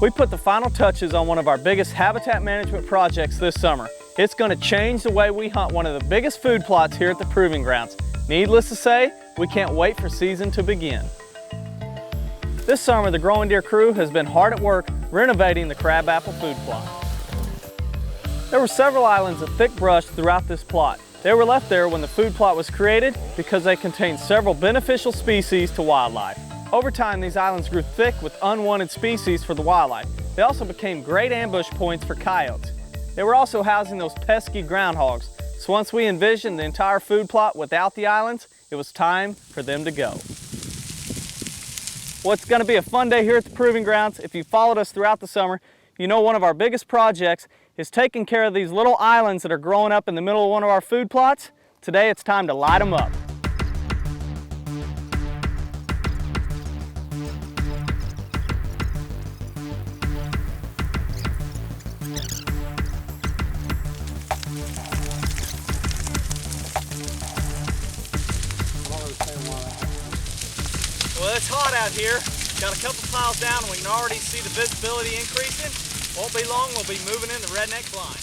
We put the final touches on one of our biggest habitat management projects this summer. It's going to change the way we hunt one of the biggest food plots here at the Proving Grounds. Needless to say, we can't wait for season to begin. This summer, the Growing Deer crew has been hard at work renovating the crabapple food plot. There were several islands of thick brush throughout this plot. They were left there when the food plot was created because they contained several beneficial species to wildlife. Over time, these islands grew thick with unwanted species for the wildlife. They also became great ambush points for coyotes. They were also housing those pesky groundhogs. So once we envisioned the entire food plot without the islands, it was time for them to go. Well, it's going to be a fun day here at the Proving Grounds. If you followed us throughout the summer, you know one of our biggest projects is taking care of these little islands that are growing up in the middle of one of our food plots. Today, it's time to light them up. Well, it's hot out here. Got a couple piles down and we can already see the visibility increasing. Won't be long, we'll be moving in the redneck blind.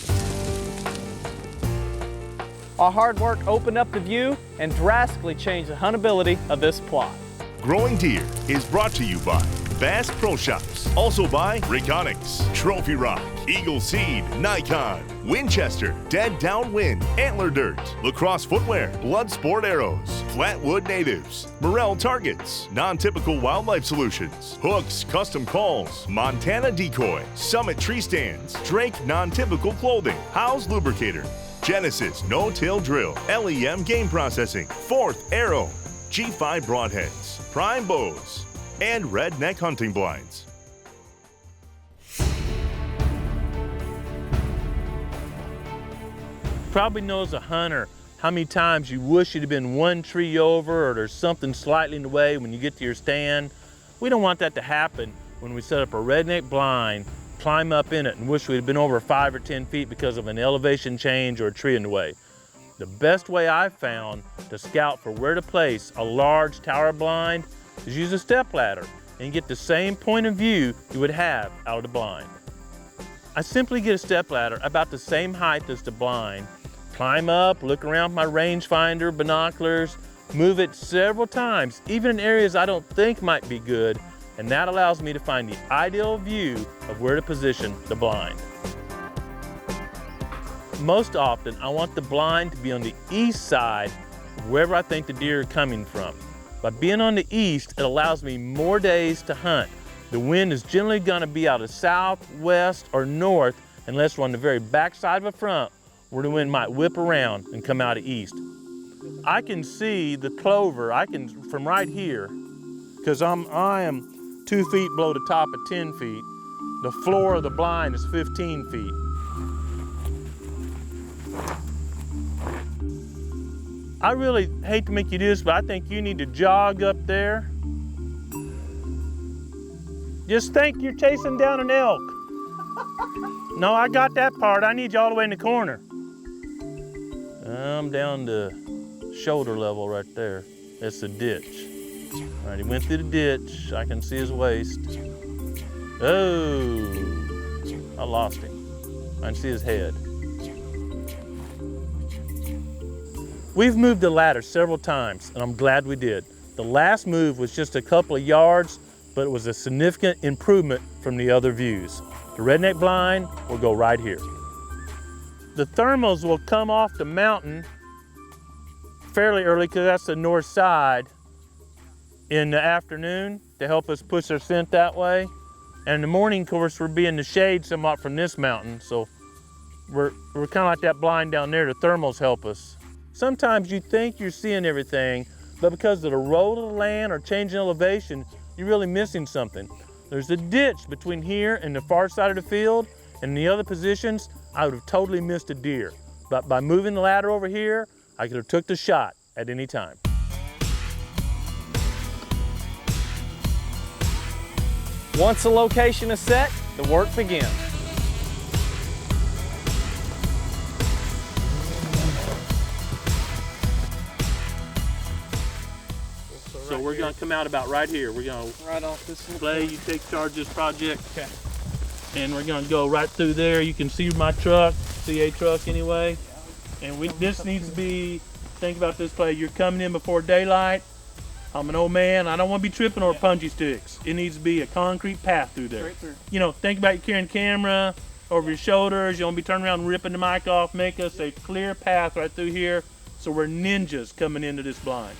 Our hard work opened up the view and drastically changed the huntability of this plot. Growing Deer is brought to you by Bass Pro Shops, also by Reconics, Trophy Rock, Eagle Seed, Nikon, Winchester, Dead Downwind, Antler Dirt, Lacrosse Footwear, Blood Sport Arrows, Flatwood Natives, Morel Targets, Non-Typical Wildlife Solutions, Hooks Custom Calls, Montana Decoy, Summit Tree Stands, Drake Non-Typical Clothing, House Lubricator, Genesis No-Till Drill, LEM Game Processing, Fourth Arrow, G5 Broadheads, Prime Bows, and Redneck Hunting Blinds. Probably know as a hunter how many times you wish you'd have been one tree over or there's something slightly in the way when you get to your stand. We don't want that to happen when we set up a redneck blind, climb up in it and wish we'd been over 5 or 10 feet because of an elevation change or a tree in the way. The best way I've found to scout for where to place a large tower blind is use a step ladder and get the same point of view you would have out of the blind. I simply get a step ladder about the same height as the blind, climb up, look around with my rangefinder, binoculars, move it several times, even in areas I don't think might be good, and that allows me to find the ideal view of where to position the blind. Most often, I want the blind to be on the east side of wherever I think the deer are coming from. By being on the east, it allows me more days to hunt. The wind is generally going to be out of south, west, or north unless we're on the very back side of a front where the wind might whip around and come out of east. I can see the clover, from right here, because I am 2 feet below the top at 10 feet. The floor of the blind is 15 feet. I really hate to make you do this, but I think you need to jog up there. Just think you're chasing down an elk. No, I got that part. I need you all the way in the corner. I'm down to shoulder level right there. That's the ditch. All right, he went through the ditch. I can see his waist. Oh, I lost him. I can see his head. We've moved the ladder several times, and I'm glad we did. The last move was just a couple of yards, but it was a significant improvement from the other views. The redneck blind will go right here. The thermals will come off the mountain fairly early because that's the north side in the afternoon to help us push our scent that way. And in the morning, of course, we'll be in the shade somewhat from this mountain, so we're kind of like that blind down there. The thermals help us. Sometimes you think you're seeing everything, but because of the roll of the land or changing elevation, you're really missing something. There's a ditch between here and the far side of the field, and in the other positions, I would have totally missed a deer. But by moving the ladder over here, I could have took the shot at any time. Once the location is set, the work begins. So we're going to come out about right here. We're going to right off this play. You take charge of this project. Okay. And we're gonna go right through there. You can see my truck, see a truck anyway. And this needs to be, think about this play, you're coming in before daylight. I'm an old man, I don't want to be tripping over punji sticks. It needs to be a concrete path through there. You know, think about you carrying camera over your shoulders. You don't be turning around and ripping the mic off. Make us a clear path right through here so we're ninjas coming into this blind.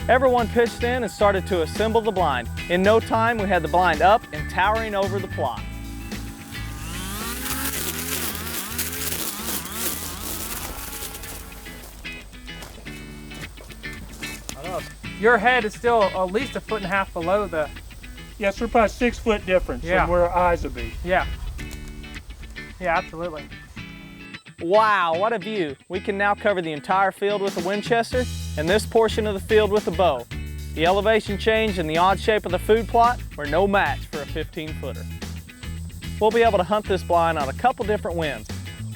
Everyone pitched in and started to assemble the blind. In no time, we had the blind up and towering over the plot. Your head is still at least 1.5 feet below the... Yes, we're probably 6 foot difference from where our eyes would be. Yeah. Yeah, absolutely. Wow, what a view. We can now cover the entire field with a Winchester and this portion of the field with a bow. The elevation change and the odd shape of the food plot were no match for a 15-footer. We'll be able to hunt this blind on a couple different winds.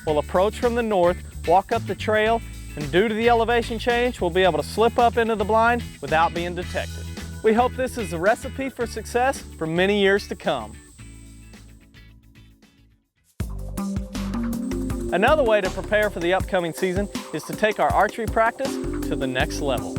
We'll approach from the north, walk up the trail, and due to the elevation change, we'll be able to slip up into the blind without being detected. We hope this is a recipe for success for many years to come. Another way to prepare for the upcoming season is to take our archery practice to the next level.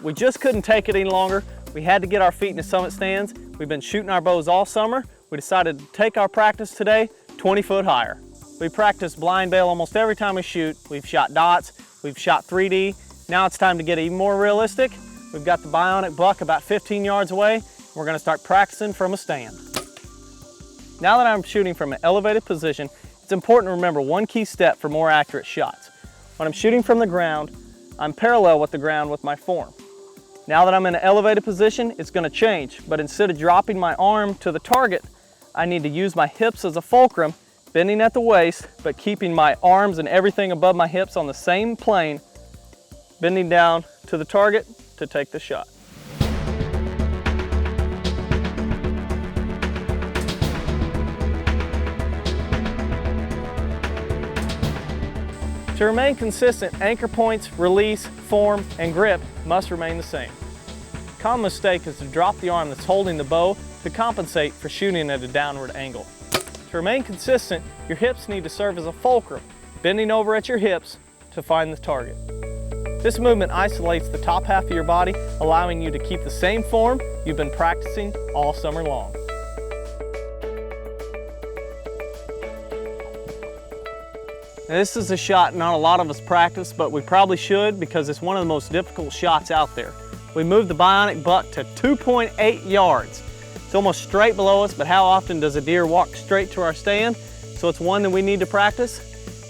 We just couldn't take it any longer. We had to get our feet in the summit stands. We've been shooting our bows all summer. We decided to take our practice today 20 foot higher. We practice blind bail almost every time we shoot. We've shot dots, we've shot 3D. Now it's time to get even more realistic. We've got the bionic buck about 15 yards away. We're gonna start practicing from a stand. Now that I'm shooting from an elevated position, it's important to remember one key step for more accurate shots. When I'm shooting from the ground, I'm parallel with the ground with my form. Now that I'm in an elevated position, it's going to change, but instead of dropping my arm to the target, I need to use my hips as a fulcrum, bending at the waist, but keeping my arms and everything above my hips on the same plane, bending down to the target to take the shot. To remain consistent, anchor points, release, form, and grip must remain the same. A common mistake is to drop the arm that's holding the bow to compensate for shooting at a downward angle. To remain consistent, your hips need to serve as a fulcrum, bending over at your hips to find the target. This movement isolates the top half of your body, allowing you to keep the same form you've been practicing all summer long. Now, this is a shot not a lot of us practice, but we probably should because it's one of the most difficult shots out there. We moved the bionic buck to 2.8 yards. It's almost straight below us, but how often does a deer walk straight to our stand? So it's one that we need to practice.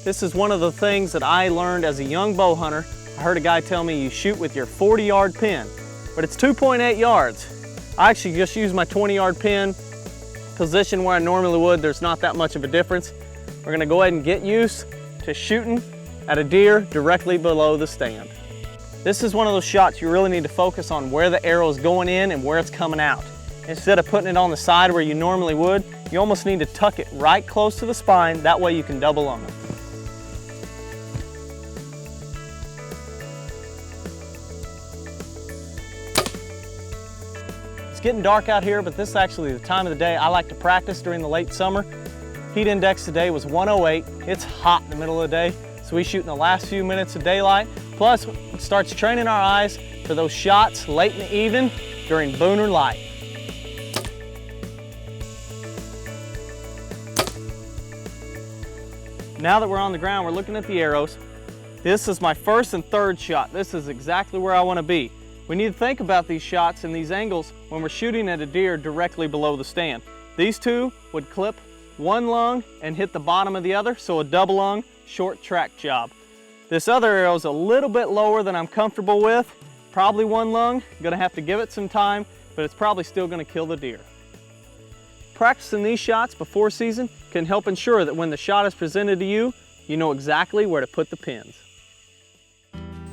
This is one of the things that I learned as a young bow hunter. I heard a guy tell me you shoot with your 40-yard pin, but it's 2.8 yards. I actually just use my 20-yard pin, position where I normally would. There's not that much of a difference. We're gonna go ahead and get used to shooting at a deer directly below the stand. This is one of those shots you really need to focus on where the arrow is going in and where it's coming out. Instead of putting it on the side where you normally would, you almost need to tuck it right close to the spine. That way you can double on it. It's getting dark out here, but this is actually the time of the day I like to practice during the late summer. Heat index today was 108. It's hot in the middle of the day, so we shoot in the last few minutes of daylight. Plus, it starts training our eyes for those shots late in the evening during booner light. Now that we're on the ground, we're looking at the arrows. This is my first and third shot. This is exactly where I want to be. We need to think about these shots and these angles when we're shooting at a deer directly below the stand. These two would clip one lung and hit the bottom of the other, so a double lung, short track job. This other arrow is a little bit lower than I'm comfortable with, Probably one lung, gonna have to give it some time, but it's probably still gonna kill the deer. Practicing these shots before season can help ensure that when the shot is presented to you, you know exactly where to put the pins.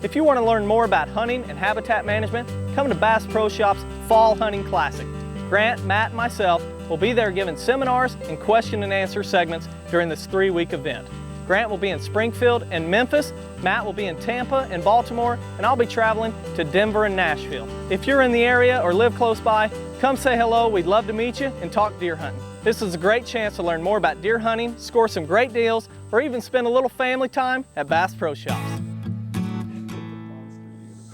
If you want to learn more about hunting and habitat management, come to Bass Pro Shops Fall Hunting Classic. Grant, Matt, and myself will be there giving seminars and question and answer segments during this 3-week event. Grant will be in Springfield and Memphis, Matt will be in Tampa and Baltimore, and I'll be traveling to Denver and Nashville. If you're in the area or live close by, come say hello, we'd love to meet you and talk deer hunting. This is a great chance to learn more about deer hunting, score some great deals, or even spend a little family time at Bass Pro Shops.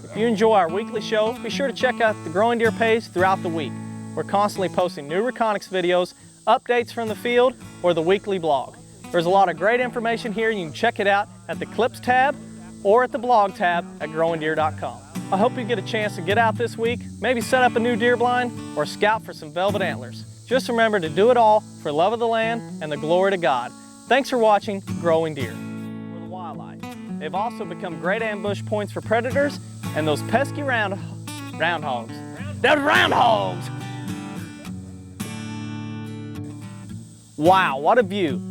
If you enjoy our weekly show, be sure to check out the Growing Deer page throughout the week. We're constantly posting new reconics videos, updates from the field, or the weekly blog. There's a lot of great information here. You can check it out at the Clips tab or at the blog tab at GrowingDeer.tv. I hope you get a chance to get out this week, maybe set up a new deer blind or scout for some velvet antlers. Just remember to do it all for love of the land and the glory to God. Thanks for watching Growing Deer. For the wildlife, they've also become great ambush points for predators and those pesky round hogs. Those round hogs! Wow, what a view.